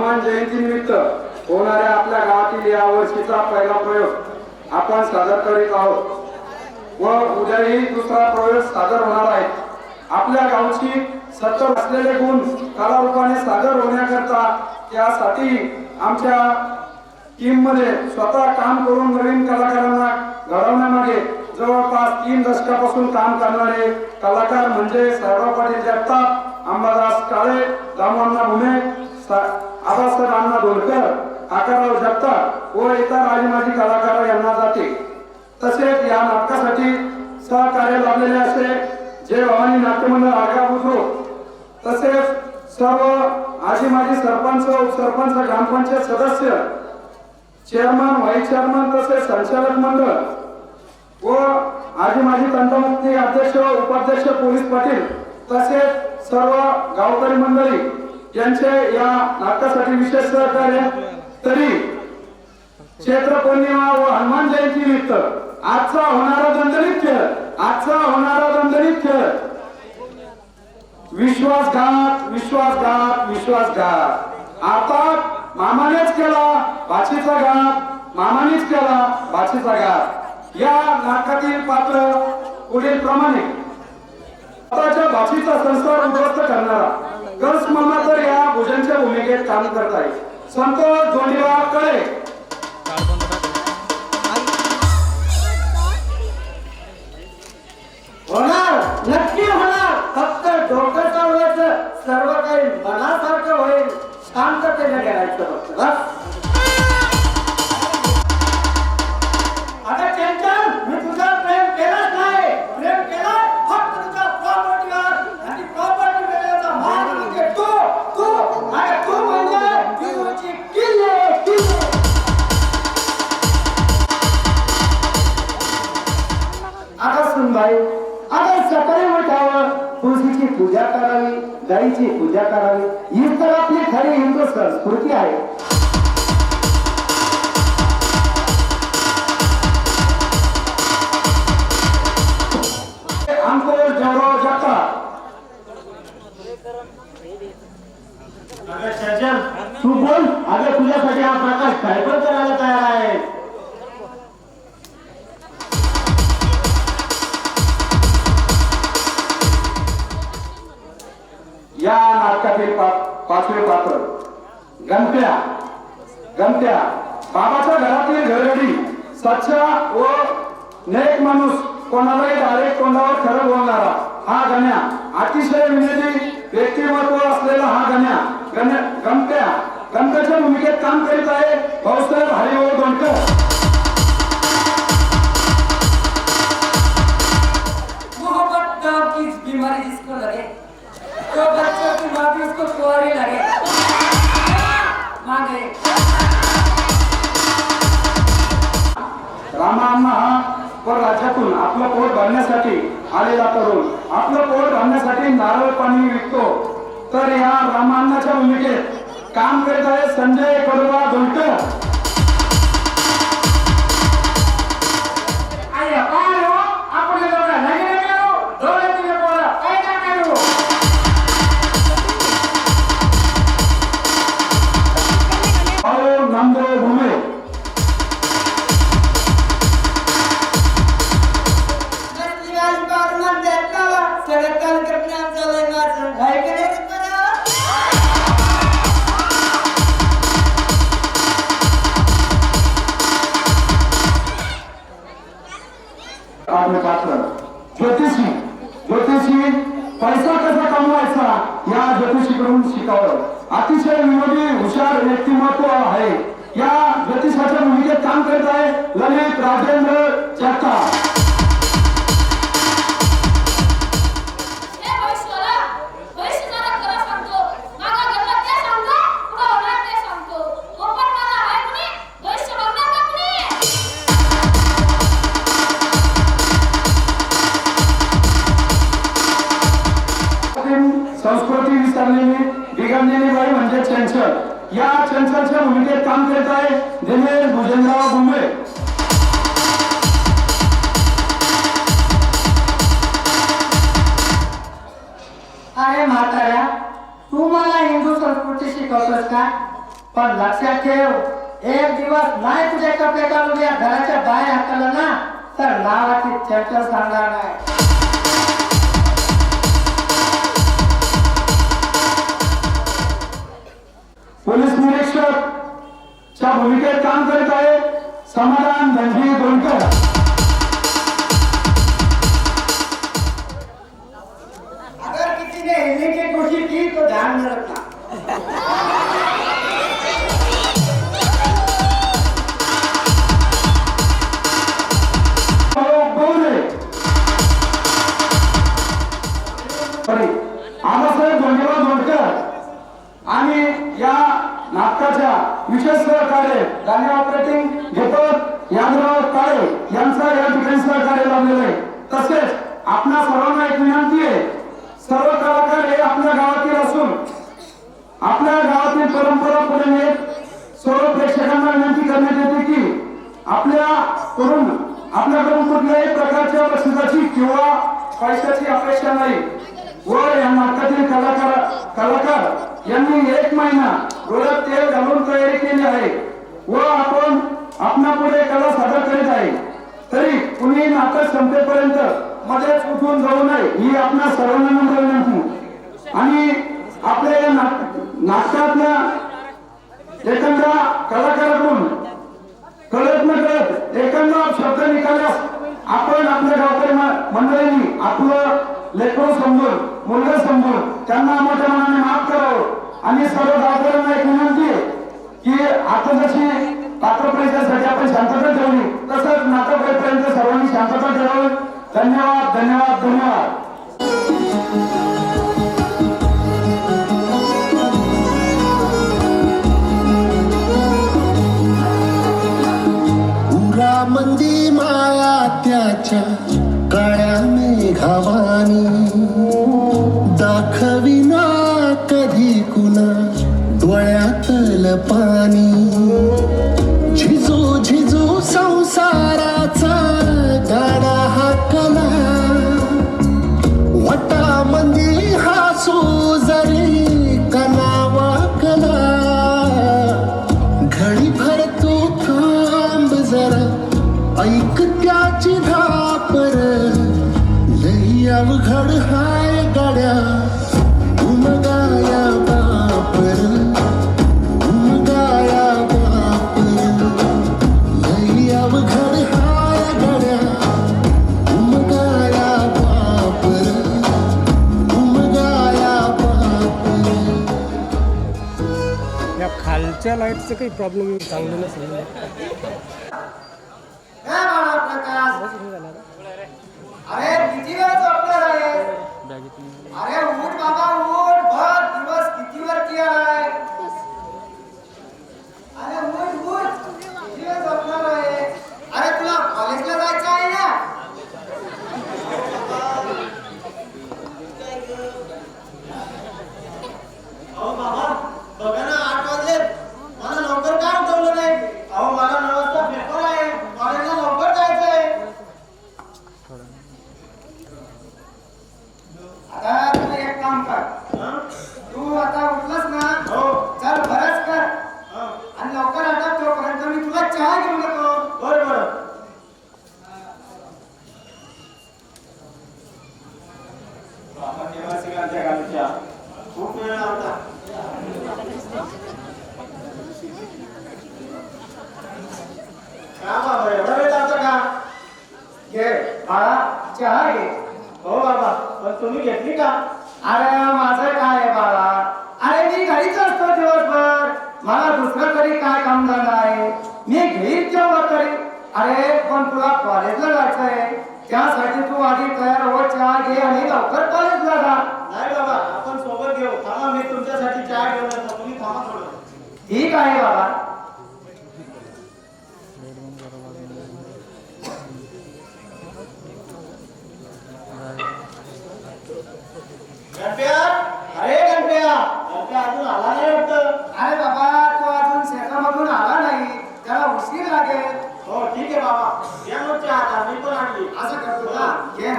हनुमान जयंती निमित्त होणाऱ्या आपल्या गावातील या वर्षीचा पहिला प्रयोग आपण सादर करीत आहोत व उद्याही दुसरा प्रयोग सादर होणार आहे। आपल्या गावची सत्तर असलेले गुण कलारूपाने सादर होण्याकरता त्यासाठी आमच्या टीम मध्ये स्वतः काम करून नवीन कलाकारांना घडवण्यामागे जवळपास 3 दशकापासून काम करणारे कलाकार म्हणजे साहेबराव पाटील जगताप, अंबादास काळे, दामोअण्णा भुमे, आबासाहेब अण्णा ढोलकर, आकाराव जगताप व इतर राजमाजी कलाकार यांना जाते। तसेच या नाटकासाठी सहकार्य लाभलेले असे जय भवानी नाट्यमंडळ आडगाव बुद्रुक, तसेच सर्व आजी माजी सरपंच, उपसरपंच, ग्रामपंचायत सदस्य, चेअरमन, व्हाईस चेअरमन तसेच संचालक मंडळ व आजी माजी तंटमुक्ती अध्यक्ष, उपाध्यक्ष, पोलीस पाटील तसेच सर्व गावकरी मंडळी यांचे या नाटकासाठी विशेष सहकार्य। तरी चैत्र पौर्णिमा व हनुमान जयंती निमित्त आजचा होणारा दणदणीत खेळ विश्वासघात विश्वासघात विश्वासघात। आता मामानेच केला बाचीचा घात, मामानेच केला बाचीचा घात। या नाटकातील पात्र पुढील प्रमाणे स्वतःच्या बाचीचा संस्कार उद्ध्वस्त करणारा कंस मामा तर या भुजनच्या भूमिकेत काम करत आहे। संतोष जोंडीवा कळे होणार, नक्की होणार। फक्त डोकं चालवायचं, सर्व काही मनासारखं होईल, शांततेने करायचं फक्त बस। आता टेन्शन, मी तुझा प्रेम केलाच नाही, प्रेम केलाय फक्त तुझ्या प्रॉपर्टीवर आणि प्रॉपर्टी मिळण्याचा मार्ग म्हणजे तू आणि तू म्हणजे जीवाची किल्ले। आता सुन भाई, आता सकाळी उठावं, तुळशीची पूजा करावी, गाईची पूजा करावी, हीच तर आपली खरी हिंदू संस्कृती आहे। तू बोल, अगं तुझ्यासाठी हा प्रकाश काय पण करायला तयार आहे। या नाटकातील पाचवे पात्र गमत्या। बाबाच्या घरातील घरगडी, सच्चा व नेक माणूस, कोणालाही डायरेक्ट तोंडावर खरं बोलणारा हा गण्या, अतिशय विनोदी व्यक्तिमत्व असलेला हा गमत्याच्या भूमिकेत काम करीत आहे भाऊसाहेब हरिभाऊ दोंडकर। मोहब्बत नाम की बीमारी जिसको लगे, तो बच्चों की माँ भी उसको कुंवारी लगे। मांगे रामाअण्णा हा पर राज्यातून आपलं पोट भरण्यासाठी आलेला तरुण आपलं पोट भरण्यासाठी नारळ पाणी विकतो। तर या रामाअण्णाच्या भूमिकेत काम करीत आहे संजय कडुबा दोंडकर। ज्योतिषी पैसा कसा कमवायचा या ज्योतिषीकडून शिकावं। अतिशय विनोदी हुशार व्यक्तिमत्व आहे। या ज्योतिषाच्या भूमिकेत काम करत आहे ललित राजेंद्र जगताप। संस्कृती विसरलेली बिघडलेली बाई म्हणजे चंचल। या चंचलच्या भूमिकेत काम करत आहे दिनेश भुजनराव भुमे। अरे म्हाताऱ्या, तू मला हिंदू संस्कृती शिकवतोस का? पण लक्षात ठेव, एक दिवस नाही तुझे कपडे काढून या घराच्या बाहेर हाकललं ना तर नावाची चर्चा सांगणार नाही. पोलीस निरीक्षक च्या भूमिकेत काम करीत आहे समाधान धनजी दोनकर. अगर किसी ने हिलने की कोशिश की तो ध्यान में रखना. आबासाहेब धोंडीराव धोंडकर आणि या नाटकाच्या विशेष सहकार्य गाणे ऑपरेटिंग दीपक यादवराव काळे यांचा या ठिकाणी सहकार्य लाभलेलं आहे. तसेच आपणा सर्वांना एक विनंती आहे, सर्व कलाकार हे आपल्या गावातील असून आपल्या गावातील परंपरा पुढे नेत सर्व प्रेक्षकांना विनंती करण्यात येते की आपल्याकडून कुठल्याही प्रकारच्या बक्षिसाची किंवा पैशाची अपेक्षा नाही व या नाटकातील कलाकार यांनी 1 महिना डोळ्यात तेल घालून तयारी केली आहे व आपण आपणापुढे कला सादर करीत आहे. तरी कुणी नाटक संपेपर्यंत मध्येच उठून जाऊ नये ही आपल्या सर्वांना नम्र विनंती. आणि आपल्या या नाटकातल्या एखाद्या कलाकाराकडून कळत न कळत एखादा शब्द निघाल्यास आपण आपल्या गावकरी मंडळींनी आपलं लेकरू समजून मुलगा समजून त्यांना मोठ्या मनाने माफ करावं. आणि सर्व गावकऱ्यांना एक विनंती आहे की आता जशी पात्रपरिचयासाठी आपण शांतता ठेवली तसंच नाटक होईपर्यंत सर्वांनी शांतता ठेवावी. धन्यवाद धन्यवाद धन्यवाद. मंदी माया त्याच्या काळ्या मेघावानी दाखविना कधी कुणा डोळ्यातल पाणी. झिजू झिजू संसाराचा गाडा हाकला वटामंदी हासू जरी कना वाकला. घडी भर तू थांब जरा ऐक त्याची धापर लई अवघड हाय गाड्या उमगाया बापर उमगाया बापर लई अवघड हाय गाड्या उमगाया बापर उमगाया बापर. या खालच्या लाईटचं काही प्रॉब्लेम चांगलं नसेल. अरे किती वेळ झोपणार आहे? अरे उठ बाबा उठ, बघ दिवस किती वरती आलाय. अरे उठ उठ, किती वेळ झोपणार आहे? अरे तुला कॉलेजला जायचं आहे ना? अहो बाबा बघा ना 8 वाजले, मला लवकर का उठवलं नाही? अहो मला 9 वाजता पेपर आहे, कॉलेजला लवकर जायचंय. आता तू एक काम कर, तू आता उठलास ना, चल बरंच कर आणि लवकर आटप तोपर्यंत मी तुला चहा घेऊन येतो. बरोबर. खूप वेळ लावता. का बाबा एवढा वेळ लावता का? घे बाळा चहा घे. हो बाबा, पण तुम्ही घेतली का? अरे माझं काय आहे बाळा, अरे मी घरीच असतो दिवसभर, मला दुसरं तरी काय काम झालं आहे, मी घेईन तेव्हा तरी. अरे पण तुला कॉलेजला जायचंय, त्यासाठी तू आधी तयार हो, चहा घे आणि लवकर कॉलेजला जा. नाही बाबा, आपण सोबत घेऊ. थांबा, मी तुमच्यासाठी चहा घेऊन येतो, तुम्ही थांबा थोडं. ठीक आहे बाबा. गणप्या, अरे गणप्या, गणप्या अजून आला नाही वाटतं. अरे बाबा तो अजून शेतामधून आला नाही, त्याला उशीर लागेल. हो ठीक आहे बाबा, या मग चहा आता, मी पण आणली. असं करतो का? घे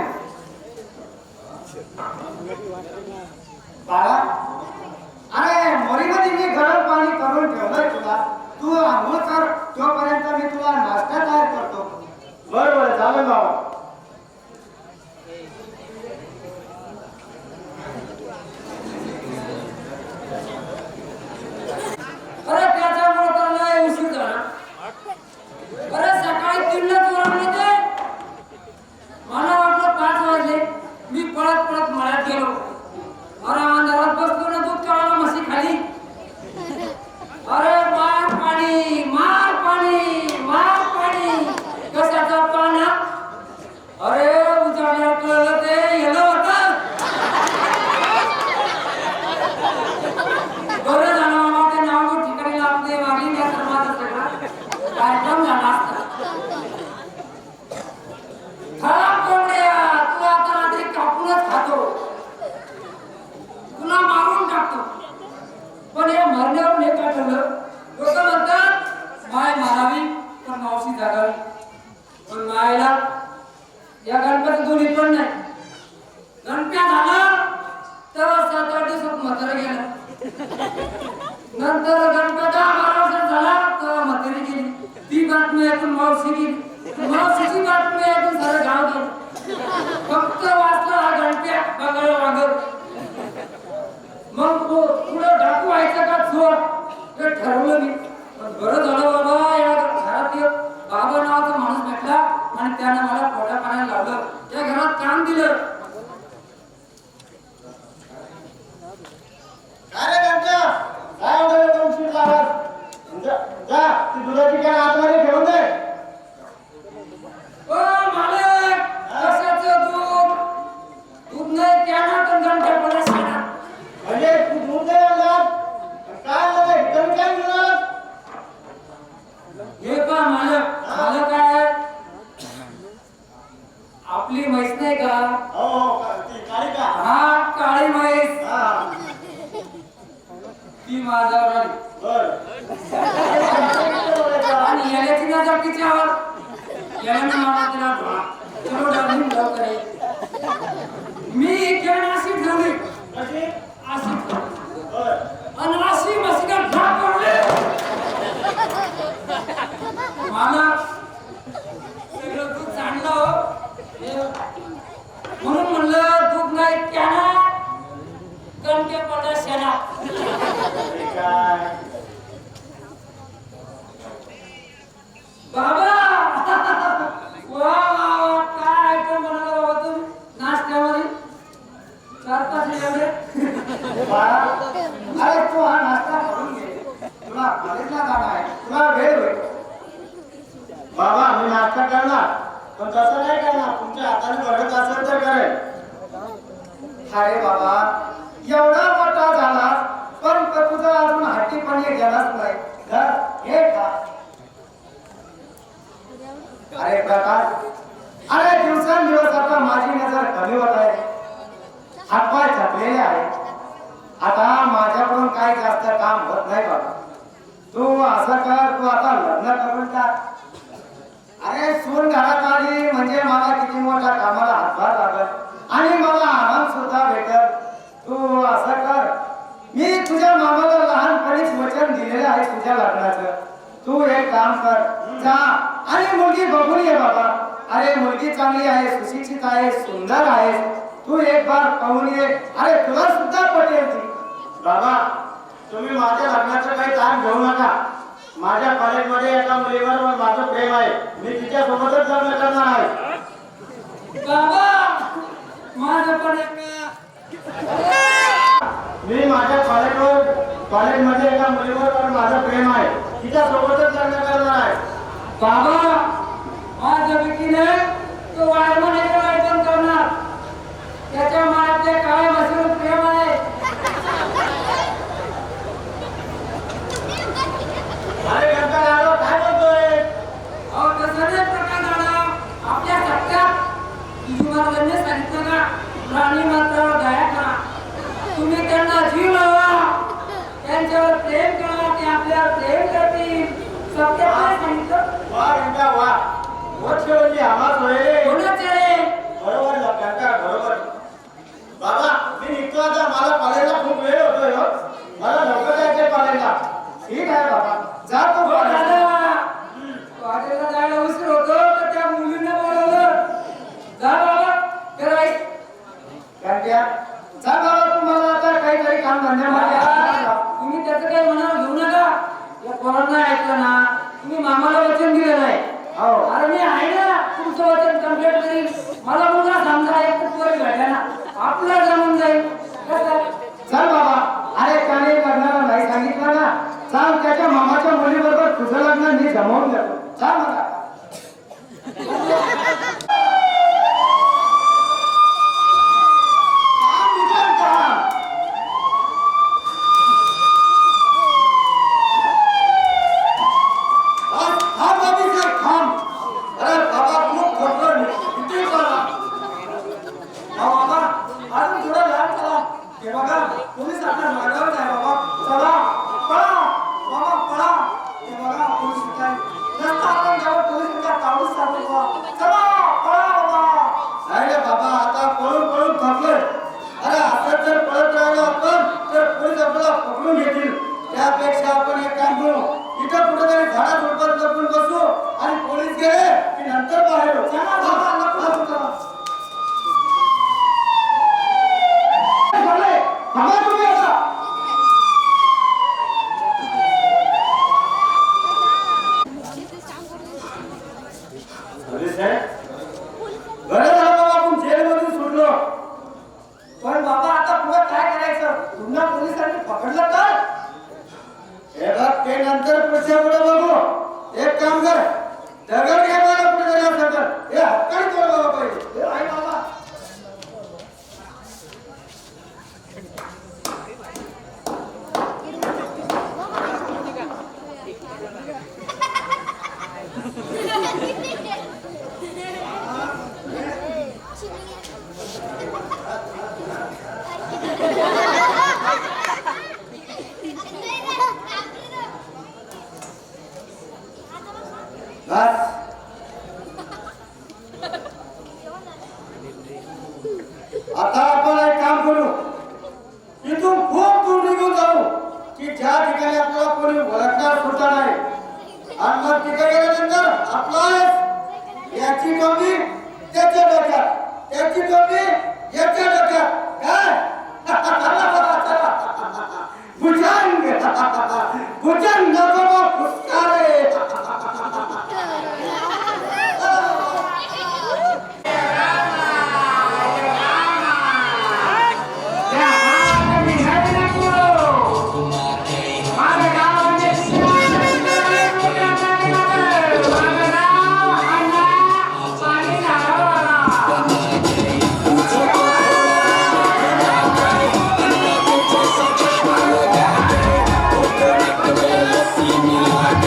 बाळा. अरे मोरीमध्ये मी गरम पाणी करून ठेवलंय तू आंघोळ कर, तोपर्यंत मी तुला नाश्ता तयार करतो. बरं बरं चालेल बाबा. अरे त्याच्यामुळे तर लय उशीर झाला. अरे सकाळी 3ला जोराने ते मला वाटलं 5 वाजले. मी पळत पळत मळ्यात गेलो. अरे अंधारात बसलो ना दूध काढायला म्हशी खाली. अरे मार पाणी मार पाणी मार पाणी कशाचा पाना. अरे उजाडल्यावर कळलं ते येलं होतं. बरं झालं बाबा ते नाव ठिकाणी लागते वागली त्या सर्वांचा सगळा कार्यक्रम झाला असता. खराब कोंबड्या तू आता रात्री कापूनच खातो. तुला मारून टाकतो. पण या मरण्यावर हे काय ठरलं. लोक म्हणतात माय मारावी पण मावशी जागावी. पण मायला या गणपती दोन्ही पण नाही. गणप्या झाला तेव्हा 7-8 दिवसात म्हातारा गेला. नंतर गणपती 12 वर्षात झाला तेव्हा म्हातारी गेली. ती बातमी ऐकून मावशी गेली. मावशीची बातमी ऐकून सारं गाव गेलं. फक्त वाचला हा गणप्या बघायला वागर. मग पुढे डाकू व्हायचं का चोर हे ठरवलं मी. पण बरं झालं बाबा या घरात एक बाबा नावाचा माणूस भेटला आणि त्याने मला पोटा पाण्याला लावलं. त्या घरात काम दिलं. अरे गंगा काय वगैरे दोन शीट लावत जा ती दुधाची कॅन आतमध्ये ठेवून दे. ओ मालक कशाचं दूध. दूध नाही त्यानं पण घंटा पडला साडा. म्हणजे तू दूध दे आणला काय झालंय कमी काय मिळालं. हे पहा मालक झालं काय आपली म्हैस नाही का. हो ती काळी का. हा काळी म्हैस हा ती माझ्यावर आली. बर आणि याल्याची नजर तिच्यावर. याने मला तिला ढोळा. चलो डार्लिंग लवकर ये. मी कॅन अशी ठेवली कशी अशी ठेवली. बर आणि अशी म्हशीला ढाक पडले. मला सगळं दूध चांगलं हो. म्हणून म्हणलं दूध नाही त्यानं गणके पडला शेणा. काय बाबा वा वा वा काय आयटम बनवलं बाबा तुम्ही नाश्त्यामध्ये. 4-5 एवढे बाळा अरे तू हा नाश्ता करून घे. तुला कॉलेजला जाणं आहे. तुला वेळ होईल. बाबा मी नाश्ता करणार पण तसं नाही करणार. तुमच्या हाताने घडत असेल तर करेल. अरे बाबा एवढा मोठा झाला पण तुझा अजून हट्टीपणे गेलाच नाही. हे का अरे प्रकाश अरे दिवसेंदिवस आता माझी नजर कमी होत आहे. हातपाय थकलेले आहे. आता माझ्याकडून काही जास्त काम होत नाही बाबा. तू असं कर तू आता लग्न करून टाक. अरे सून घरात आली म्हणजे मला किती मोठ्या कामाला हातभार लागल आणि मला आराम सुद्धा भेटल. तू असं कर मी तुझ्या मामाला लहानपणीच वचन दिलेलं आहे तुझ्या लग्नाचं. तू एक काम कर जा आणि मुलगी बघून ये बाबा. अरे मुलगी चांगली आहे सुशिक्षित आहे सुंदर आहे. तू एक बार पाहून ये. अरे तुला सुद्धा पटेल ती. बाबा तुम्ही माझ्या लग्नाचं काही ताण घेऊ नका. माझ्या कॉलेजमध्ये एका मुलीवर माझं प्रेम आहे. मी तिच्यासोबतच लग्न करणार आहे. बाबा माझं पण एक मी माझ्या कॉलेजमध्ये एका मुलीवर माझं प्रेम आहे. तिच्यासोबतच लग्न करणार आहे. बाबा माझ्या भीतीने तो वायरमन एका आयटम करणार. त्याच्या मनात ते काय मसूर प्रेम आहे. अरे गंगा लाडो काय बोलतोय. अहो तसं नाही प्रकार झाला. आपल्या सत्यात तुझी महाराजांनी सांगितलं का प्राणी मात्रावर दया करा. तुम्ही त्यांना जीव लावा. त्यांच्यावर प्रेम करा. ते आपल्यावर प्रेम करतील. सत्यात काय सांगितलं. वा गंगा वा मोठे म्हणजे आवाज होईल. कोणाचे रे. बरोबर गंगा बरोबर. त्याचं काही मनावर घेऊ नका. या पोरांना ऐकलं ना, तुम्ही मामाला वचन दिलेलं आहे. हो. अरे मी आहे ना, तुमचं वचन कंप्लीट करीन. मला मुलगा समजा एक पोरी भेटा ना, आपला जमून जाईल. कसं? चल बाबा, अरे काने लग्नाला नाही सांगितलं ना, चाल त्याच्या मामाच्या मुलीबरोबर तुझं लग्न मी जमवून देतो. चाल मला. त्यापेक्षा आपण एक काम करू, इथं कुठेतरी झाडा झुडपात लपून बसू आणि पोलीस गेले की नंतर बाहेर येऊ. चला बाबा, लपून चला. थांबा तुम्ही आता. बरं झालं बाबा आपण जेलमधून सुटलो. पण बाबा आता पुढे काय करायचं? पुन्हा पोलिसांनी पकडलं तर? हे बघ, ते नंतर पुढच्या पुढे बघू. एक काम कर, दगड घे मला पुढे तरी असं कर. हे हक्काने बोल बाबा पहिले. हे आहे बाबा. बस. आता आपण एक काम करू, इथून खूप दूर निघून जाऊ की ज्या ठिकाणी आपल्याला कोणी ओळखणार सुद्धा नाही. आणि मग तिथे गेल्यानंतर आपला याची टोपी त्याच्या डोक्यात, त्याची टोपी याच्या डोक्यात. काय भुजंग भुजंग नको फुसकारे. See me like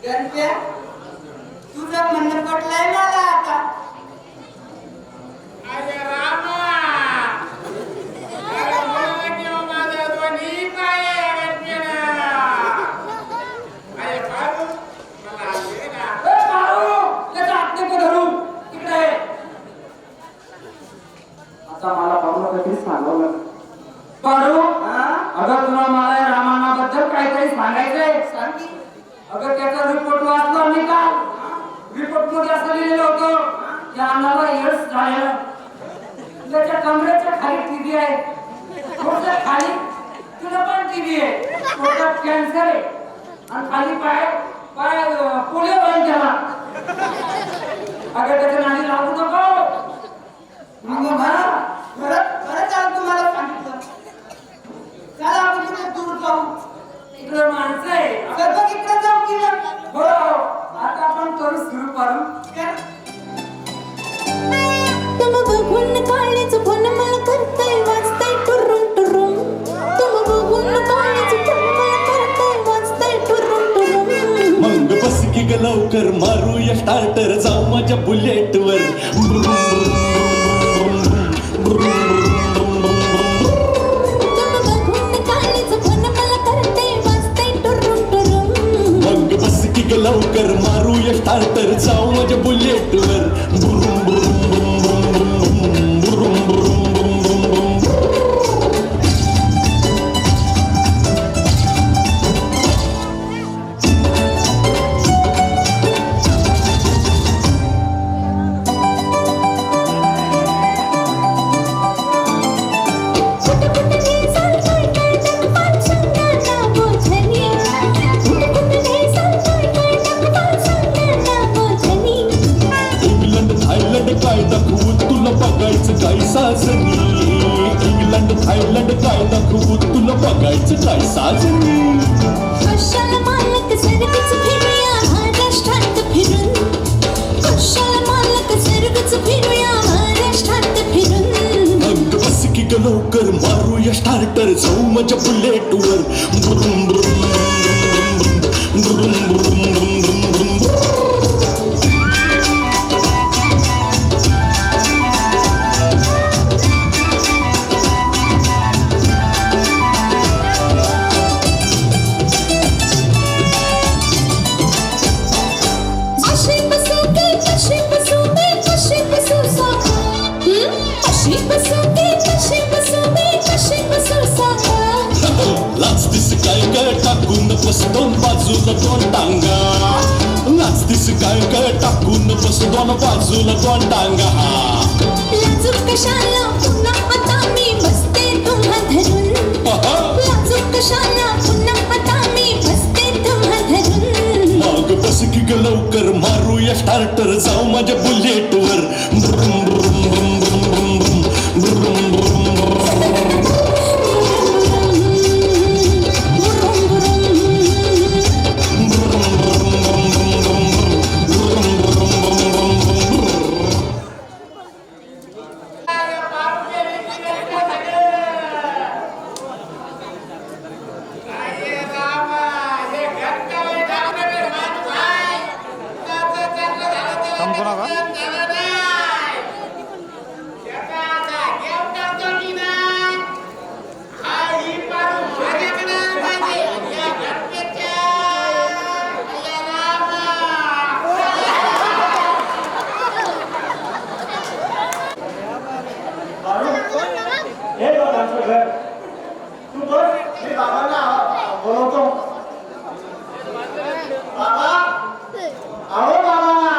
गणप्या, तू तुझं म्हणणं पटलंय मला आता. अरे रामा, अरे मला केव्हा माझ्या दोन्ही पाय अडकलेला. अरे बाबू, मला दे ना. ए मारू, त्याचा हात नको धरू. इकडे ये. आता मला बाबूला काहीतरी सांगावं लागेल. पारू, हा? अगं तुला मला या रामायणाबद्दल काहीतरी सांगायचंय. सांग की. अगं त्याचा रिपोर्ट वाचला मी काल. रिपोर्ट मध्ये असं लिहिलेलं होतं की अन्नाला एड्स झालेलं. त्याच्या कमरेच्या खाली टीबी आहे, थोडं खाली तुला पण टीबी आहे, थोडं कॅन्सर आहे आणि खाली पाय पाय पोलिओ होईल त्याला. अगं त्याच्या नादी लागू नको. मग म्हणा, बरं चाल तुम्हाला सांगितलं. चला आपण तिथे दूर जाऊ. इकडे माणसं आहे. तर मग इकडे जाऊ की मग? हो आता आपण करू सुरू करू. कर. तुम बघून काळीच फोन मला करतय वाजतय टुरुम टुरुम. तुम बघून काळीच फोन मला करतय वाजतय टुरुम टुरुम. मग बस की ग लवकर मारूया स्टार्टर जाऊ माझ्या बुलेटवर. तुम बघून काळीच फोन मला करतय वाजतय टुरुम टुरुम. मग बस की ग लवकर मारूया स्टार्टर जाऊ माझ्या बुलेटवर. बुरुम बुरुम बुरुम बुरुम बुरुम बुरुम बुरुम. कुठ कुठ घेसाल काय काय टकपाल सांगा बोझनी. कुठ कुठ घेसाल काय काय टकपाल सांगा बोझनी. इंग्लंड थायलंड काय दाखवू तुला बघायचं काय साजनी. इंग्लंड थायलंड काय दाखवू तुला बघायचं काय साजनी. कशाला मालक सर्वच फिरूया महाराष्ट्रात फिरून. कशाला मालक सर्वच फिरूया महाराष्ट्रात फिरून. मग बस की ग लवकर मारूया स्टार्टर जाऊ माझ्या बुलेटवर. बुरुम बुरुम बुरुम बुरुम बुरुम बुरुम बुरुम. अशी बसू की कशी बसू मी कशी बसू साका. अशी बसू की कशी बसू मी कशी बसू साका. लाचतीस काय काय टाकून बस दोन बाजूला दोन टांगा. लाचतीस काय काय टाकून बस दोन बाजूला दोन टांगा. लाजूक कशाला पुन्हा आता मी बसते तुम्हा धरून. लाजूक कशाला पुन्हा आता मी बसते तुम्हा धरून. मग बस की ग लवकर मारूया स्टार्टर जाऊ माझ्या बुलेटवर. बुरुम बुरुम बुरुम बुरुम बुरुम बुरुम बुरुम बुरुम. अरे बाबू, हे विचार सगळे. अरे रामा, हे घरकाले डावलेले माणूस आहे. त्याचं चांगलं झालं त्याला कधी झालं नाही. त्याचा आता घेऊन टाकतो मी नाही. हा ही पाडू माझ्याकडे पाहिजे. या घरच्याच्या. अरे रामा. हे बघ आमचं घर. तू बस, मी बाबांना बोलवतो. बाबा, अहो बाबा,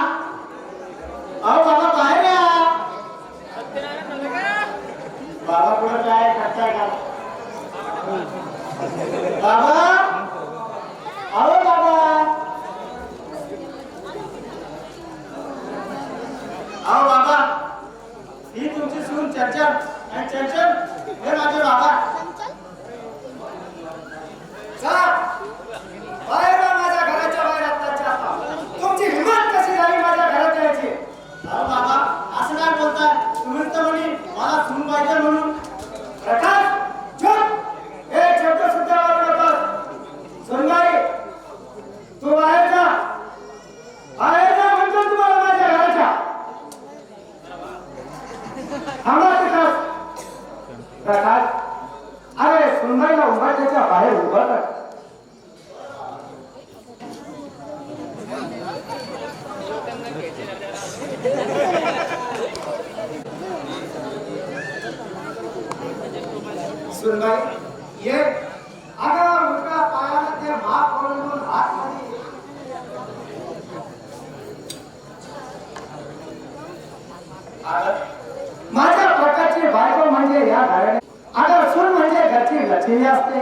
सुनबाई ये अगं उलटा पायाला ते माप करून हात मध्ये माझ्या प्रकारची बायको म्हणजे या घराने अगं सून म्हणजे घरची लक्ष्मी असते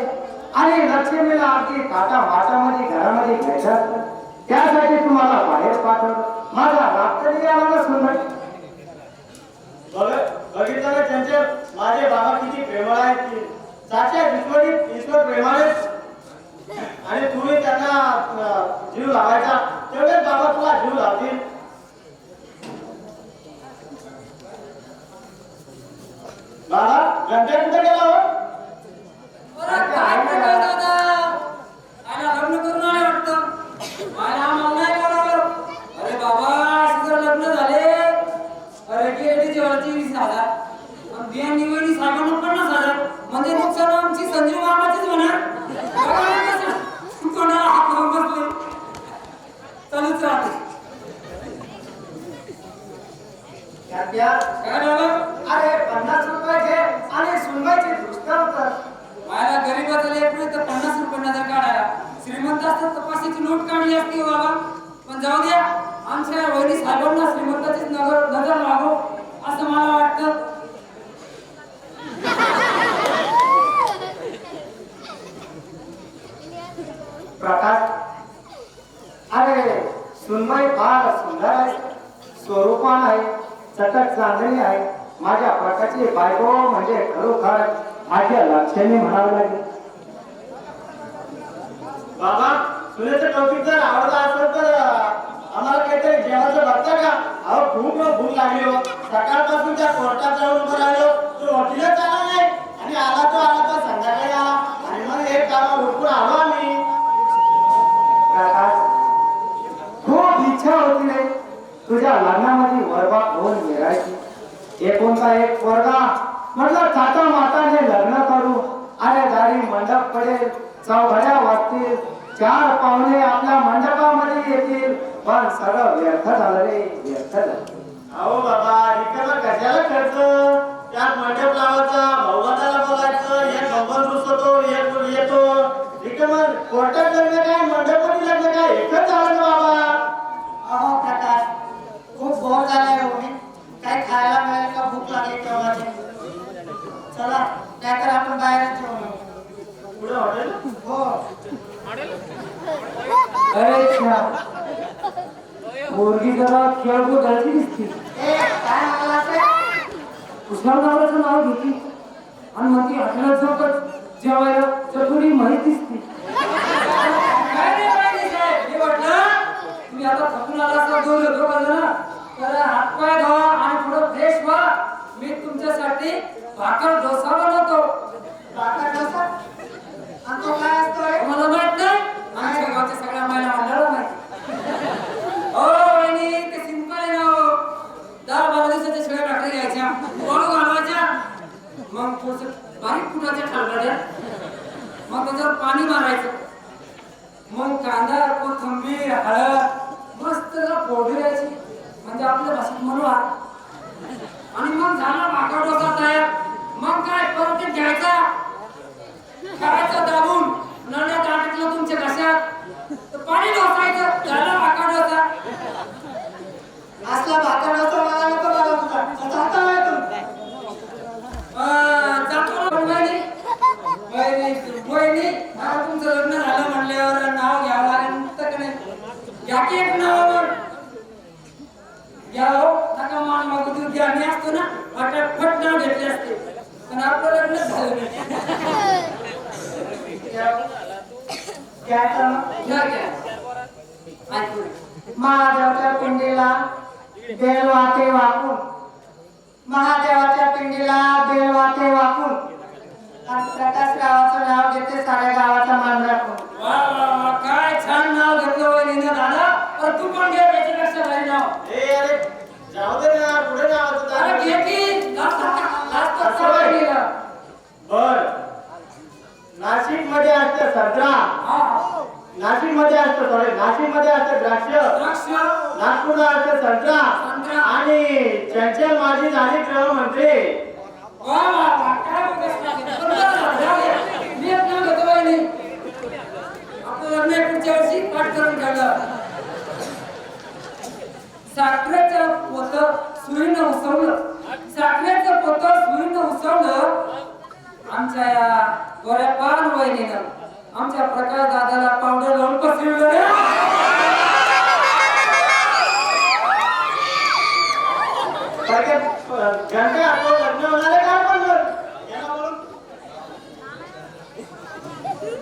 आणि लक्ष्मीला अगदी काटा वाटामध्ये घरामध्ये घ्यायचं असतं त्यासाठी तुम्हाला बाहेर पाठवलं माझा राग तरी आला ना सुनबाई बघितलं ना त्यांचे माझे बाबा किती प्रेमळ आहेत की साक्षात ईश्वर प्रेमाळ आणि तुम्ही त्यांना जीव लावायचा तेवढेच बाबा तुला जीव लावतील बाबा गंठ्या कुठे गेला हो अरे काय करतो दादा? आला लग्न करून आले वाटतं. मला नाही बोलावलं. अरे बाबा असे जर लग्न झाले अरे केली जेवायची 20,000 आणि बिया निवडणी साहेबांना 50,000 म्हणजे नुकसान आमची संजीव मामाचीच होणार. बघा कसं कोणाला हात लावून बसले चालूच राहते. काय बाबा अरे 50 रुपये घे आणि सुनबाईची दृष्टांत मला गरीबाचा लेकरू तर 50 रुपये नजर काढायला श्रीमंत असतात तर 500ची नोट काढली असती हो बाबा पण जाऊ द्या आमच्या वहिनी साहेबांना श्रीमंताचीच नजर लागो असं मला वाटतं. प्रकाश अरे सुनबाई फार सुंदर आहे स्वरूपान आहे चटक चांदणी आहे माझ्या प्रकारची बायको म्हणजे खरोखर माझ्या लक्ष्मी म्हणावं लागेल. बाबा सुनेचं कौतुक जर आवडलं असेल तर आम्हाला काहीतरी जेवायचं बघता का अहो खूप भूक लागली हो सकाळपासून त्या कोर्टात जाऊन उभं राहिलो तो वकीलच आला नाही आणि आला तो संध्याकाळी आला आणि मग एक कामा उठून आलो आम्ही प्रकाश खूप इच्छा होती रे तुझ्या लग्नामध्ये वरबा होऊन मिळायची एकोणता एक वर्गा म्हटलं ताता माताने लग्न करू अरे दारी मंडप पडेल चौघड्या वाजतील 4 पाहुणे आपल्या मंडपामध्ये येतील पण सगळं व्यर्थ झालं रे व्यर्थ झालं. अहो बाबा रिकामा कशाला खर्च त्यात मंडप लावायचा भगवंताला बोलायचं एक भगवान रुसतो एक येतो रिकामा कोर्टात लग्न काय मंडपामध्ये लग्न काय एकच झालं ना बाबा. अहो प्रकाश खूप बोर झालाय हो मी काही खायला मिळेल का भूक लागली तेव्हा चला नाहीतर आपण बाहेरच जेवू पुढे हॉटेल हो अरे मुलगी जरा खेळकूद घालती दिसती काय म्हणाला उस्मानाबादचं नाव घेतली आणि मग ती हॉटेलात झोपत जेवायला चटुरी माहीत दिसती. काय रे वहिनी साहेब मी म्हटलं तुम्ही आता थकून आला असं दोन येतो का जरा तर हातपाय धुवा आणि थोडं फ्रेश व्हा मी तुमच्यासाठी भाकर डोसा बनवतो. भाकर डोसा आणि तो काय असतोय मला माहित नाही आमच्या गावच्या सगळ्या महिला मंडळाला माहिती. ओ वहिनी ते सिंपल आहे ना हो 10-12 दिवसाच्या शिळ्या भाकरी घ्यायच्या वाळू घालवायच्या मग थोडंसं बारीक कुटाच्या ठालवायच्या मग त्याच्यावर पाणी मारायचं मग कांदा कोथिंबीर हळद मस्त त्याला फोडणी द्यायची म्हणजे आपल्या भाषेत म्हणून आणि मग झाला भाकर डोसा तयार. मग काय परत ते घ्यायचा करायचं दाबून नळ्यात अटकलं तुमच्या घशात तर पाणी डोसायचं झाला भाकर डोसा. असला भाकर डोसा मला नको बाबा तुझा जाता आहे तू जातो ना पण वहिनी आता तुमचं लग्न झालं म्हणल्यावर नाव घ्यावं लागेल तर का नाही घ्या की एक नाव घ्या हो नका मान मागू देऊ घ्या मी असतो ना फटाफट नाव घेतले असते पण आपलं लग्न झालं महादेवाच्या पिंडीला बेल वाटे वाकून महादेवाच्या पिंडीला बेल वाटे वाकून आणि प्रकाश गावाचं नाव घेते साऱ्या गावाचा मान राखून. वा वा वा काय छान नाव घेतलं वहिनीनं दादा पण तू पण घे त्याच्यापेक्षा भारी नाव. ए अरे जाऊ दे ना पुढे जावं अरे घे की लास्ट वहिनीला बर नाशिक मध्ये असतं संत्रा नाशिक मध्ये असतं सॉरी नाशिक मध्ये असतं द्राक्ष द्राक्ष नागपूरला असतं संत्रा संत्रा. आणि चंचल माझी झाली गृहमंत्री वा वा वा काय उगाच लागेल. बरोबर झालं. मी पुढच्या वर्षी पाठ करून ठेवलं. साखरेचं पोत सुईनं उसवलं, साखरेचं पोत सुईनं उसवलं. आमच्या या गोऱ्या पान वहिनीनं आमच्या प्रकाश दादाला पावडर लावून पसरवलं रे. घंटे आपण लग्न होणारे काय बोललो याला बोलून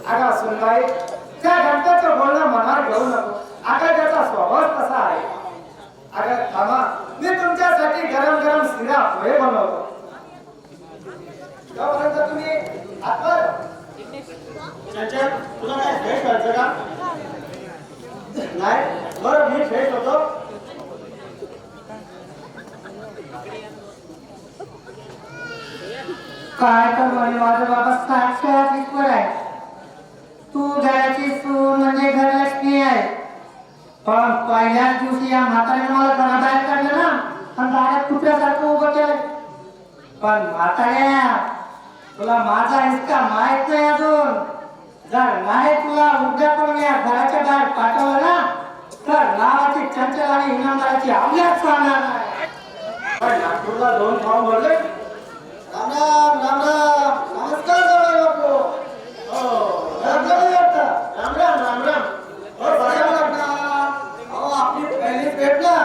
अगं सुनबाई, त्या घंट्याचं बोलणं मनावर घेऊ नको. अगं त्याचा स्वभाव तसा आहे. अगं थांबा, मी तुमच्यासाठी गरम गरम शिरा पोहे बनवतो. तोपर्यंत तुम्ही हातवर चंचल तुला काय फ्रेश व्हायचं का नाही बरं मी फ्रेश होतो. काय तर म्हणे माझा बाबा साक्षात ईश्वर आहे. तू घराची सून म्हणजे घरलक्ष्मी आहे. पण पहिल्याच दिवशी या म्हाताऱ्याने मला घराबाहेर काढलं ना आणि दारात कुत्र्यासारखं उभं केलं. पण म्हाताऱ्या, तुला माझा हिसका माहित नाही अजून. जर नाही तुला उद्या करून या घराच्या बाहेर पाठवलं ना तर नावाची चंचल आणि इनामदाराची अवल्याच पाहणार नाही. पण नागपूरला 2 फॉर्म भरले. राम राम राम राम नमस्कार जावई बापू. हो राम राम राम राम. हो बसा लागना. हो आपली पहिलीच भेट ना,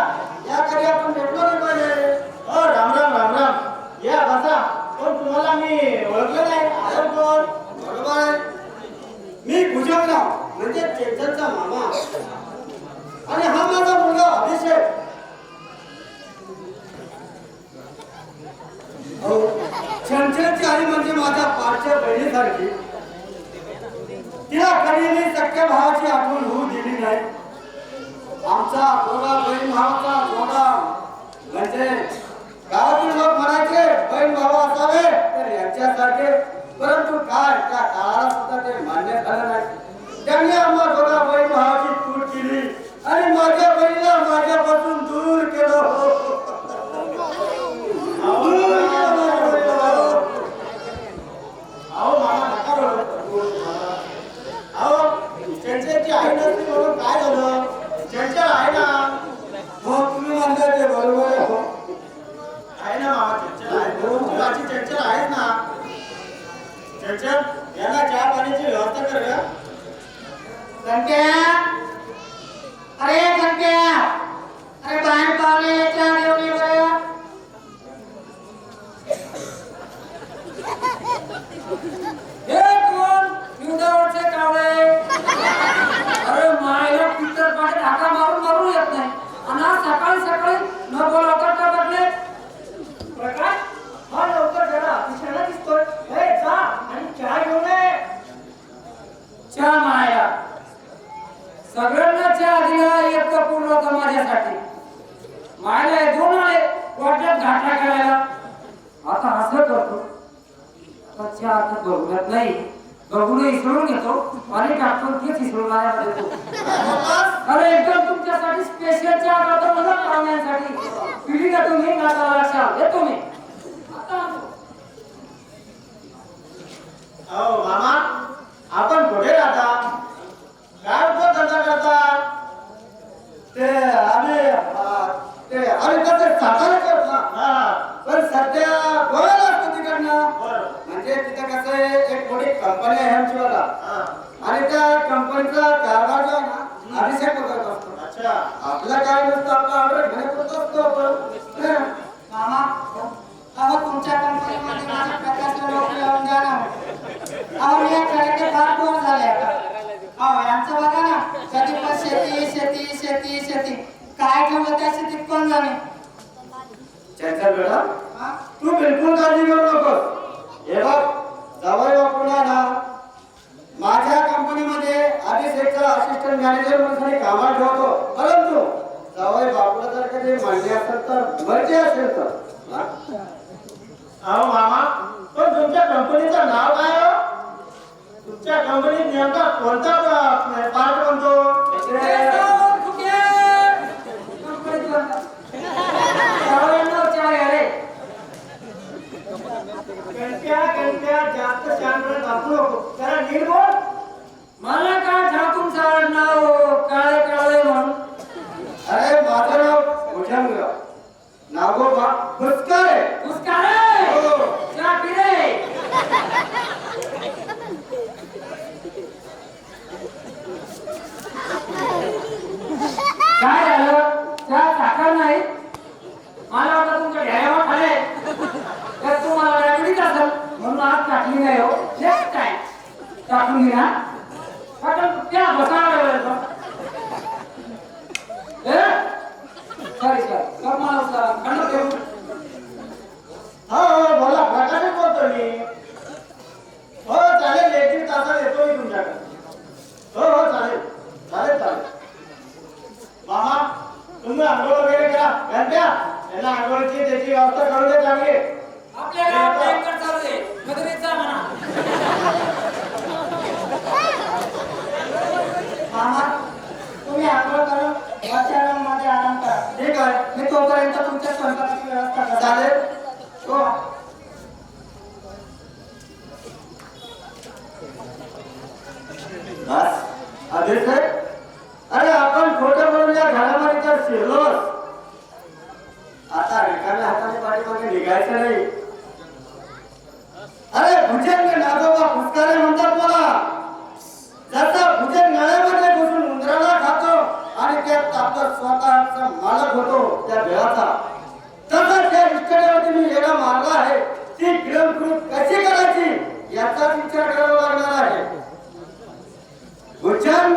याकडे आपण भेटलो नाही पाहिजे. हो राम राम राम राम या बसा. पण तुम्हाला मी ओळखलं नाही. आपण कोण? बरोबर आहे, मी भुजंगराव म्हणजे चेतनचा मामा आणि हा माझा मुलगा अभिषेक. चंचलची आई म्हणजे माझ्या पाठच्या बहिणीसारखी. तिला कधी मी सख्या भावाची आठवण होऊ दिली नाही. आमचा दोघा बहीण भावाचा जोडा म्हणजे गावातील लोक म्हणायचे बहीण भाऊ असावे तर यांच्यासारखे. परंतु काय त्या काळाला सुद्धा ते मान्य झालं नाही. त्यांनी आम्हा दोघा बहीण भावाची तूट केली आणि माझ्या बहिणीला माझ्यापासून दूर केलं. अहो मामा नका रडू. अहो चंचलची आई नसती म्हणून काय झालं? चंचल आहे ना. हो तुम्ही म्हणता ते बरोबर आहे. हो आहे ना मामा, चंचल आहे. हो मुलाची चंचल आहे ना. चंचल याला चहा पाण्याची व्यवस्था कर का. घंट्या, अरे घंट्या, अरे बाहेर पाहुणे चहा घेऊन ये बरं. हे कोण? युद्धावरचे कावळे. अरे मायला पिक्चर पाठी हाका मारून मारून येत नाही. आणि आज सकाळी सकाळी न बोलावता का बदले. प्रकाश, हा लवकर जरा अतिशयला दिसतोय. हे जा आणि चहा घेऊन ये. चहा मायला सगळ्यांना चहा दिला एक पूर्ण होता माझ्यासाठी. मायला हे 2 आले वाट्यात घाटला करायला. आता असं करतो, आता चहा आता बघण्यात नाही, बघून इसळून घेतो आणि टाकतो तेच इसळून माझ्या देतो. अरे एकदम तुमच्यासाठी स्पेशल चहा करतो मला पाहुण्यांसाठी. पिढी का तुम्ही नाता लक्षात येतो मी आता. अहो मामा आपण कुठे राहता? काय उद्योग धंदा करता? आम्ही कसं सातारा करता. पण सध्या गोव्याला असतो तिकडनं. म्हणजे तिथे कसं आहे, एक मोठी कंपनी आहे आमचीवाला आणि त्या कंपनीचा कारभार जो आहे ना अभिषेक करत असतो. अच्छा आपला काय नसतं, आपला ऑर्डर घेण्यापुरत असतो आपण. मामा, अहो तुमच्या कंपनीमध्ये माझ्या प्रकाशला लोक लावून द्या ना. अहो या खेळाचे फार बोर झाले आता. अहो यांचं बघा ना, कधी पण शेती शेती शेती शेती. काय ठेवलं त्या शेतीत कोण जाणे. चंचल बेटा हा? तू बिलकुल काळजी करू नकोस. हे बघ जावई बापूला ना माझ्या कंपनीमध्ये अभिषेकचा असिस्टंट मॅनेजर म्हणून कामात ठेवतो. परंतु जावई बापूला जर कधी मान्य असेल तर मर्जी असेल तर. अहो मामा पण तुमच्या कंपनीचं नाव काय हो? तुमच्या कंपनीत नेमका कोणता पार्ट बनतो? घंट्या जास्त शांत दाखवू नको. जरा नीट बोल. मला काय झाकून चालत मध्ये आराम करा. ठीक आहे, मी तोपर्यंत तुमच्या स्वयंपाकाची व्यवस्था करतो. चालेल हो. बस आदेश आहे. अरे आपण खोटं बोलून या घरामध्ये तर शिरलोच. आता रिकाम्या हाताने पाठीमागे निघायचं नाही. अरे भुजंग नागोबा पुष्कारे म्हणतात मला. जसं भुजंग नळ्यामध्ये घुसून उंदराला खातो आणि त्यात आपला स्वतःचा मालक होतो त्या देवाचा, तसंच त्या इष्टदेवाची मी येणं मारला आहे. ती गिळंकृत कशी करायची याचाच विचार करावा लागणार आहे. भुजंग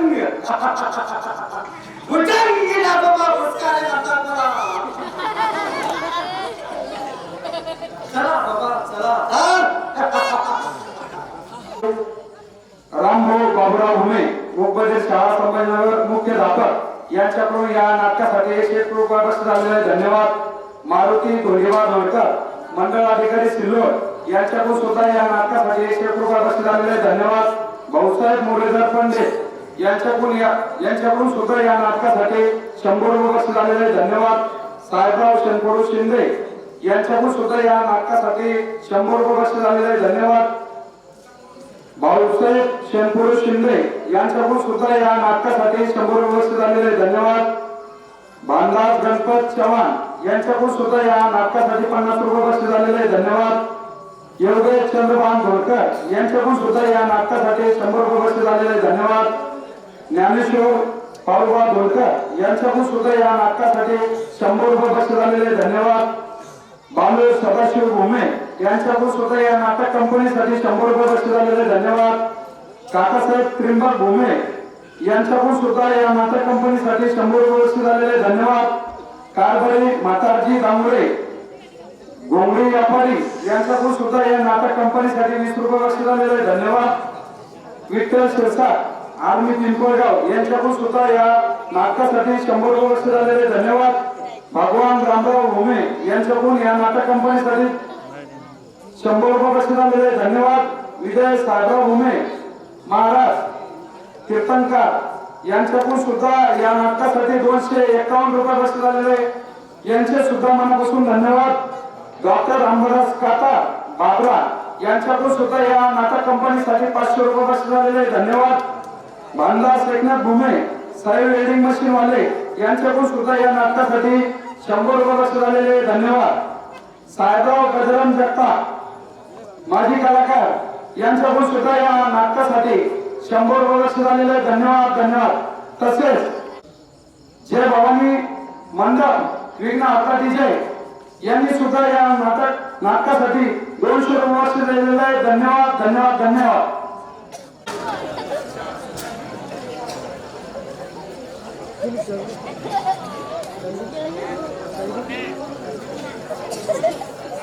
भुजंग नागोबा पुष्कारे म्हणतात मला. चला बाबा चला. रामभाऊ बाबुराव भुमे मुख्यपदेश शाळा संभाजीनगर मुख्याध्यापक यांच्याकडून या नाटकासाठी 101 रुपये बक्षीस झालेले धन्यवाद. मारुती धोंडेबा धोडकर मंडळ अधिकारी सिल्लोड यांच्याकडून सुद्धा या नाटकासाठी 101 रुपये बक्षीस झालेले धन्यवाद. भाऊसाहेब मुरलीधर पंडित यांच्याकडून सुद्धा या नाटकासाठी 100 रुपये बक्षीस झालेले धन्यवाद. साहेबराव शंकरू शिंदे यांच्याकडून सुद्धा या नाटकासाठी 100 रुपये बक्षीस झालेले धन्यवाद. भाऊसाहेब शेनपुरू शिंदे यांच्याकडून सुद्धा या नाटकासाठी 100 रुपये बक्षीस झालेले धन्यवाद. भानदास गणपत चव्हाण यांच्याकडून सुद्धा या नाटकासाठी 50 रुपये बक्षीस झालेले धन्यवाद. योगेश चंद्रभान धोडकर यांच्याकडून सुद्धा या नाटकासाठी 100 रुपये बक्षीस झालेले धन्यवाद. ज्ञानेश्वर पारुबा धोडकर यांच्याकडून सुद्धा या नाटकासाठी 100 रुपये बक्षीस झालेले धन्यवाद. बालू सदाशिव भुमे यांच्याकडून सुद्धा या नाटक कंपनीसाठी 100 रुपये बक्षीस झालेले धन्यवाद. काकासाहेब त्रिंबक भुमे यांच्याकडून सुद्धा या नाटक कंपनीसाठी 100 रुपये बक्षीस झालेले धन्यवाद. कारभारी म्हातारजी दांगुडे गोंगडी व्यापारी यांच्याकडून सुद्धा या नाटक कंपनीसाठी 20 रुपये बक्षीस झालेले धन्यवाद. विठ्ठल शिरसाट आर्मी पिंपळगाव यांच्याकडून सुद्धा या नाटकासाठी 100 रुपये बक्षीस झालेले धन्यवाद. भगवान रामराव भुमे यांच्याकडून या नाटक कंपनीसाठी 100 रुपये बक्षीस झालेले धन्यवाद. विजय साहेबराव भुमे महाराज कीर्तनकार यांच्याकडून सुद्धा या नाटकासाठी 251 रुपये बक्षीस झालेले यांचे सुद्धा मनापासून धन्यवाद. डॉक्टर अंबरदास काका बाबरा यांच्याकडून सुद्धा या नाटक कंपनीसाठी 500 रुपये बक्षीस झालेले धन्यवाद. भानदास एकनाथ भुमे साई वेल्डिंग मशीन वाले यांच्याकडून सुद्धा या नाटकासाठी 100 रुपये बक्षीस झालेले धन्यवाद. साहेबराव गजराम जगताप माजी कलाकार यांच्याकडून सुद्धा या नाटकासाठी 100 रुपये बक्षीस झालेले धन्यवाद धन्यवाद. तसेच जय भवानी मंडप विघ्न हप्ता डीजे यांनी सुद्धा या नाटकासाठी 200 रुपये बक्षीस दिलेले आहे. धन्यवाद धन्यवाद धन्यवाद.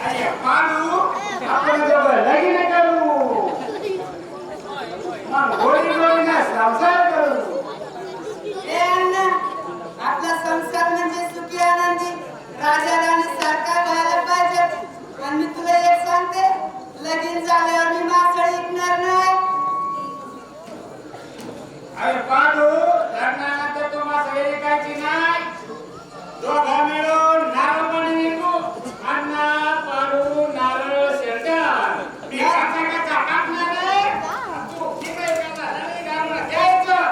अरे पाडू आपण दोघं लगीन करू, मग गोडी गोडीनं संसार करू. ए अण्णा, आपला संसार म्हणजे सुखी आनंदी राजा राणी सारखा व्हायला पाहिजे. पण मी तुला एक सांगते, लगीन झाल्यावर मी मासळी ऐकणार नाही. अरे पाडू लग्नानंतर तो मासळी ऐकायची नाही. दोघं मिळून नारळ पाणी विकू. अण्णा पाडू नारळ शेरडार मी काचा कापणार आहे. तू किती करणार आणि गावाला द्यायचं.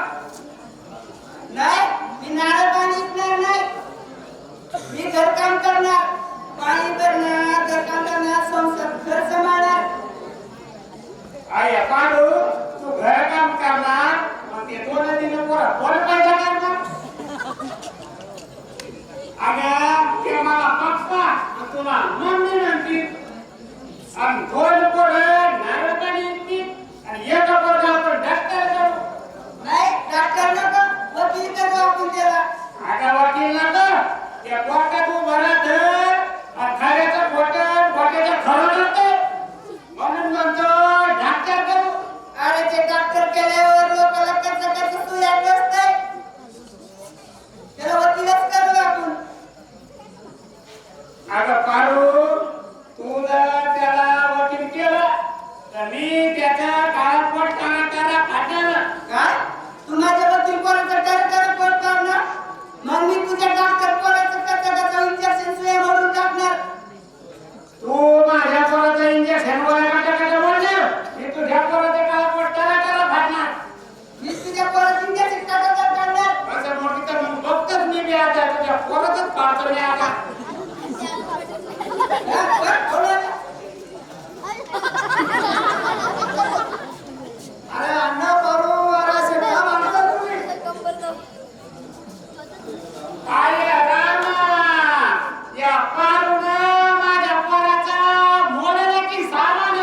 नाही, मी नारळ पाणी ऐकणार नाही. मी घरकाम करणार, पाणी भरणार, घरकाम करणार, संसार घर सांभाळणार. अरे पाडू तू घर काम करणार मग ते 2 दिन कोण पैसा करणार. अगं ते मला पप्पा आणि तुला मम्मी म्हणतील. आणि 2 पोरं नारळ पाणी विकतील आणि एक पोरगा आपण डॉक्टर करू. नाही, डॉक्टर नको, वकील करू आपण त्याला. अगं वकील नको, त्या पोटात उभं राहतं आणि खऱ्याचं पोटं पोटाच्या खरं राहतं. म्हणून म्हणतो डॉक्टर करू. अरे ते डॉक्टर केल्यावर लोकांना कसं कसं सुया असतंय. त्याला वकीलच करू आपण. अगं पारू तू जर त्याला वकील केलं तर मी त्याच्या काळात पोट पाडून या का अरे अण्णा पारू अरे शेठा माणसं तुम्ही काय रामा या पाडून माझ्या पोराचा मोडले की सामान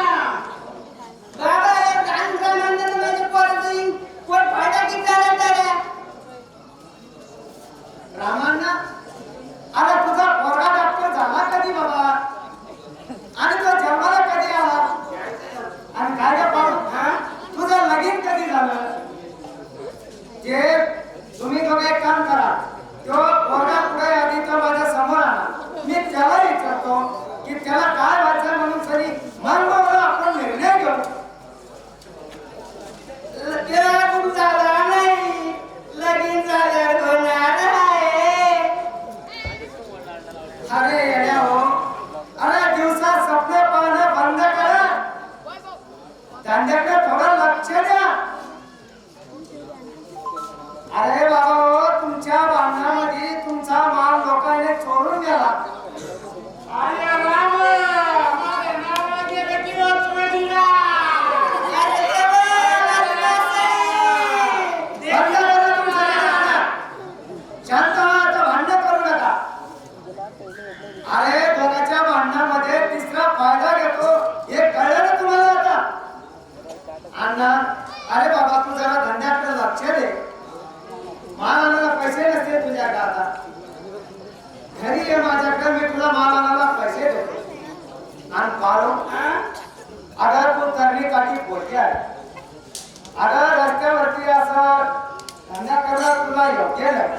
बाबा हे कान का म्हणतात माझ्या पोराचं कोण फायदा किती झाला त्याला रामांना अरे तुझा पोरगा डॉक्टर झाला कधी बाबा आणि तो जन्माला कधी आला आणि काय ग पाहू तुझं लगीन कधी झालं जे तुम्ही दोघे एक काम करा तो पोरगा पुढे आधी तो माझ्या समोर आला मी त्याला विचारतो की त्याला काय व्हायचं म्हणून सरी मन बाबा आपण निर्णय घेऊ त्याला कोण झाला नाही लगीन झाल्यावर होणार आहे अरे येड्या हो अरे दिवसात स्वप्न पाहणं बंद करा त्यांच्याकडे थोडं लक्ष द्या अरे बाबा हो तुमच्या भांडणामध्ये तुमचा माल लोकांनी चोरून गेला अरे राम माझ्या नावाला गेलं की वाचवणीला अरे देवा, बंद करा तुमचं भांडण. शांत व्हा, आता भांडण करू नका अरे दोघांच्या भांडणामध्ये तिसरा फायदा घेतो हे कळलं ना तुम्हाला आता अण्णा अरे बाबा तू जरा धंद्याकडे लक्ष दे माल आणायला पैसे नसते तुझ्याकडे आता घरी ये माझ्याकडे मी तुला माल आणायला पैसे देतो आणि पारो अगर तू तरणी काठी पोरगी आहे अगर रस्त्यावरती असं धंदा करणं तुला योग्य नाही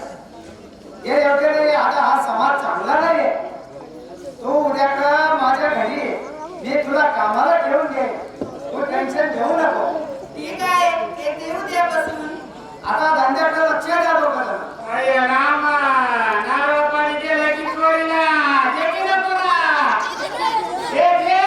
हे योग्य नाही आता हा समाज चांगला नाहीये तू उद्याकडं माझ्या घरी ये. मी तुला कामाला ठेवून घे तू टेन्शन घेऊ नको ठीक आहे ते देऊ द्यापासून आता धंद्याकडे लक्ष द्या लोकांना अरे राम नारळ पाणी गेलं की चोरीला दे की नको ना दे दे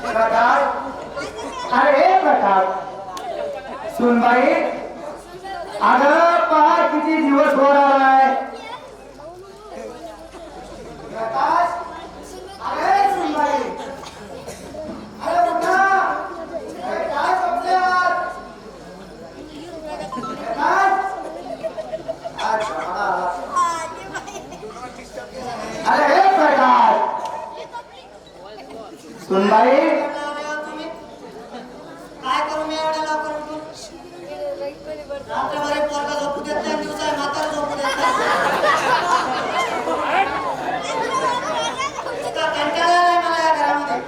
प्रकाश अरे हे प्रकाश सुनबाई अगं पहा किती दिवस होणार आहे प्रकाश अरे सुनबाई अरे उठा अरे काय झोपल्यात प्रकाश अच्छा मला आला. अरे हे प्रकाश सुनबाई काय करू मी एवढ्या लवकर उठून रात्रभर एक पोरगा झोपू देत नाही दिवसा म्हातारा झोपू देत नाही इतका कंटाळा आलाय मला या घरामध्ये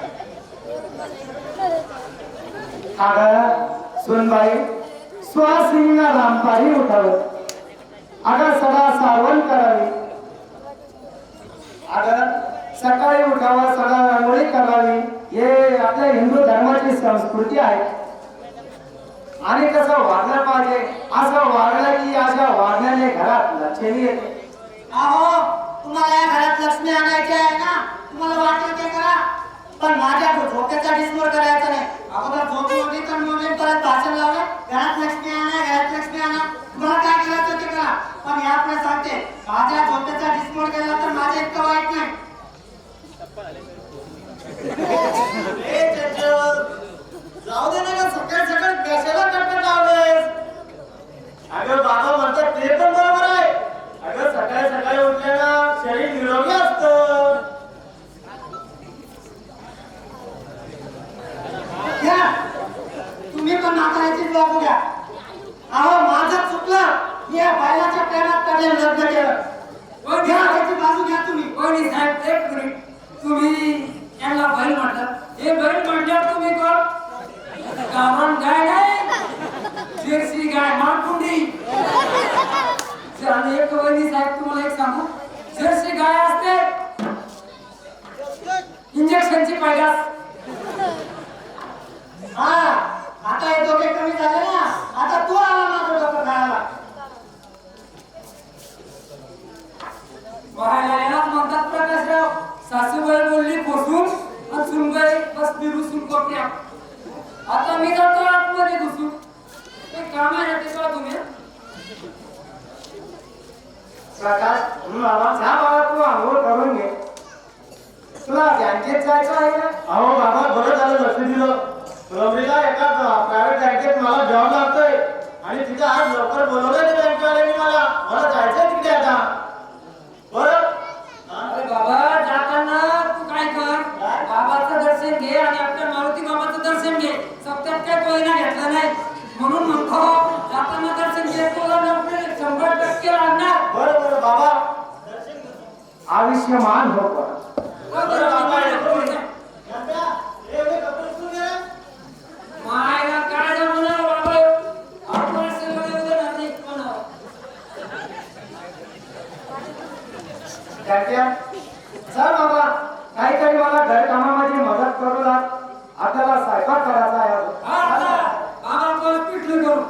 अगं सुनबाई स्वसिंगा रामपारी उठावं अगं सदा सारवण करावी अगं सकाळी उठावं सदा रांगोळी करावी हे आपल्या हिंदू धर्माची संस्कृती आहे आणि कसं वागलं पाहिजे असं वागलं की अशा वागण्याने घरात लक्ष्मी येते अहो तुम्हाला या घरात लक्ष्मी आणायची आहे ना तुम्हाला वाटेल ते करा पण माझ्या झोपेचा डिस्मोर करायचा नाही अगोदर झोप मोडली तर मोडली परत भाषण लावलं घरात लक्ष्मी आणा घरात लक्ष्मी आणा तुम्हाला काय करायचं ते करा पण यापुढे सांगते माझ्या झोपेचा डिस्मोर केला तर माझं इतकं वाईट नाही जाऊ दे ना सकाळी सकाळी कशाला कटकट लावलेस अगं बाबा म्हणतात ते पण बरोबर आहे अगं सकाळी सकाळी उठल्यानं शरीर निरोगी असतं घ्या तुम्ही पण नाकारायची बाबू घ्या अहो माझं चुकलं मी या बायलाच्या प्रेमात पडले लग्न केलं घ्या त्याची बाजू घ्या तुम्ही कोणी साहेब एक मिनिट तुम्ही यांना बैल म्हणतात हे बैल म्हणल्यावर तुम्ही कोण गावरान गाय नाही जर्सी गाय मारकुंडी आणि एक वहिनी साहेब तुम्हाला एक सांगू जर्सी गाय असते इंजेक्शनची पैदास हा आता हे दोघे कमी झाले ना आता तू आला माझं डोकं खायला व्हायला यालाच म्हणतात प्रकाशराव सासूबाई प्रकाश जा बाबा तू आंघोळ करून घे तुला बँकेत जायचं आहे ना अहो बाबा बरं झालं लक्ष दिलं रमणीला एका प्रायव्हेट बँकेत मला जॉब लागतोय आणि तिथं आज लवकर बोलवलंय ते बँकेवाल्यांनी मला जायचंय तिकडे आता बरं अरे बाबा जाताना तू काय कर बाबाचं दर्शन घे आणि आपल्या मारुती बाबाचं दर्शन घे सप्त्यात काय तोयना घेतला नाही म्हणून म्हणतो जाताना दर्शन घे तुला नोकरी 100% लागणार बरं बरं बाबा आयुष्यमान हो पण बरं बाबा येतो मी. एवढे कपडे उचलून घे. मायला काय जमणार बाबा आपण सगळे उद्या नाही पण त्याच्या चल बाबा काहीतरी मला घर कामामध्ये मदत करू लाग आपल्याला स्वयंपाक करायचा आहे बाबा कोण पिठलं करू